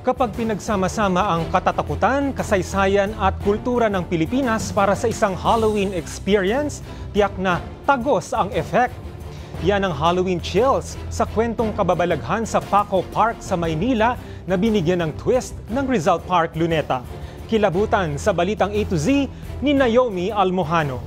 Kapag pinagsama-sama ang katatakutan, kasaysayan at kultura ng Pilipinas para sa isang Halloween experience, tiyak na tagos ang effect. Yan ang Halloween chills sa kwentong kababalaghan sa Paco Park sa Maynila na binigyan ng twist ng Rizal Park, Luneta. Kilabutan sa Balitang A to Z ni Naomi Almojano.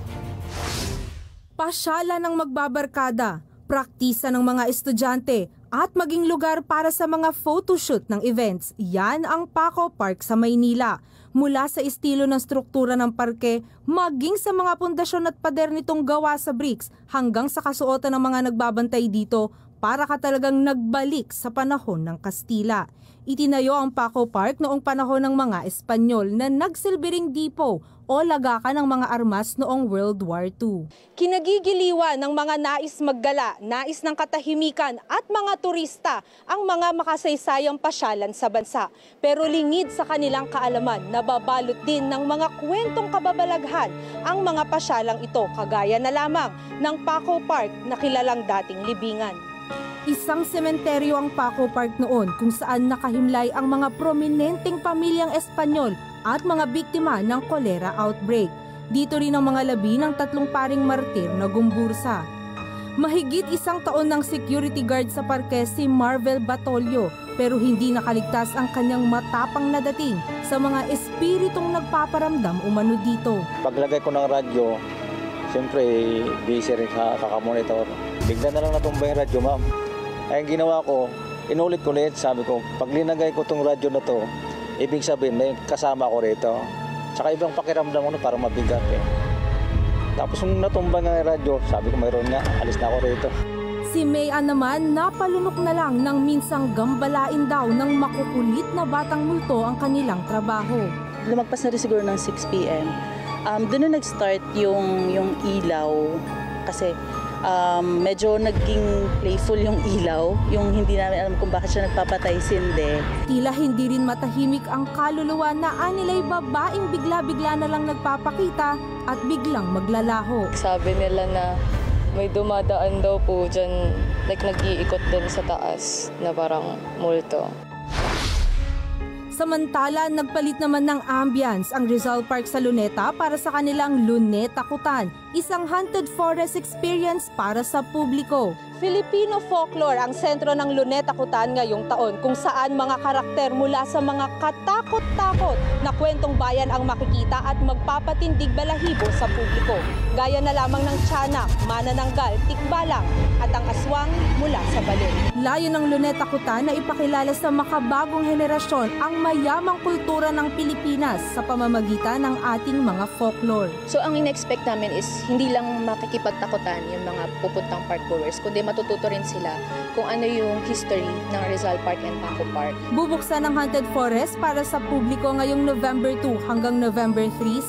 Pasyala ng magbabarkada, praktisa ng mga estudyante at maging lugar para sa mga photoshoot ng events. Yan ang Paco Park sa Maynila. Mula sa estilo ng struktura ng parke, maging sa mga pundasyon at pader nitong gawa sa bricks, hanggang sa kasuotan ng mga nagbabantay dito, para ka talagang nagbalik sa panahon ng Kastila. Itinayo ang Paco Park noong panahon ng mga Espanyol na nagsilbing depot o lagakan ng mga armas noong World War II. Kinagigiliwan ng mga nais maggala, nais ng katahimikan at mga turista ang mga makasaysayang pasyalan sa bansa. Pero lingid sa kanilang kaalaman, nababalot din ng mga kwentong kababalaghan ang mga pasyalang ito, kagaya na lamang ng Paco Park na kilalang dating libingan. Isang sementeryo ang Paco Park noon kung saan nakahimlay ang mga prominenteng pamilyang Espanyol at mga biktima ng kolera outbreak. Dito rin ang mga labi ng 3 paring martir na gumbursa. Mahigit 1 taon ng security guard sa parke si Marvel Batolio, pero hindi nakaligtas ang kanyang matapang na dating sa mga espiritong nagpaparamdam umano dito. Paglagay ko ng radyo, siyempre busy rin sa kakamonitor. Bigla na lang natumba yung radyo, ma'am. Ay, ang ginawa ko, inulit ko ulit, sabi ko, pag linagay ko itong radyo na to, ibig sabihin, may kasama ko rito. Tsaka ibang pakiramdam ko na parang mabigat eh. Tapos nung natumba nga yung radyo, sabi ko, mayroon nga, alis na ako rito. Si Mayan naman, napalunok na lang nang minsang gambalain daw ng makukulit na batang multo ang kanilang trabaho. Lumagpas na rin siguro ng 6 p.m. Doon na nag-start yung ilaw kasi medyo naging playful yung ilaw, yung hindi namin alam kung bakit siya nagpapatay sinde. Tila hindi rin matahimik ang kaluluwa na anilay babaeng bigla-bigla na lang nagpapakita at biglang maglalaho. Sabi nila na may dumadaan daw po dyan, like nag-iikot din sa taas na parang multo. Samantala, nagpalit naman ng ambience ang Rizal Park sa Luneta para sa kanilang Lunetakutan, isang haunted forest experience para sa publiko. Filipino folklore ang sentro ng Lunetakutan ngayong taon, kung saan mga karakter mula sa mga katakot-takot na kwentong bayan ang makikita at magpapatindig balahibo sa publiko. Gaya na lamang ng tiyanak, manananggal, tikbalang at ang aswang mula sa balon. Layo ng Lunetakutan na ipakilala sa makabagong henerasyon ang mayamang kultura ng Pilipinas sa pamamagitan ng ating mga folklore. So ang in-expect namin is hindi lang makikipagtakutan yung mga pupuntang parkgoers, kundi matututo rin sila kung ano yung history ng Rizal Park and Paco Park. Bubuksan ang haunted forest para sa publiko ngayong November 2 hanggang November 3,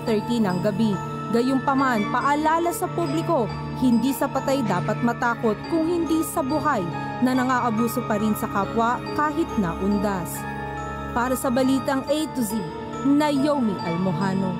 6:30 ng gabi. Gayunpaman, paalala sa publiko, hindi sa patay dapat matakot kung hindi sa buhay na nangaabuso pa rin sa kapwa kahit na undas. Para sa Balitang A to Z, Naomi Almojano.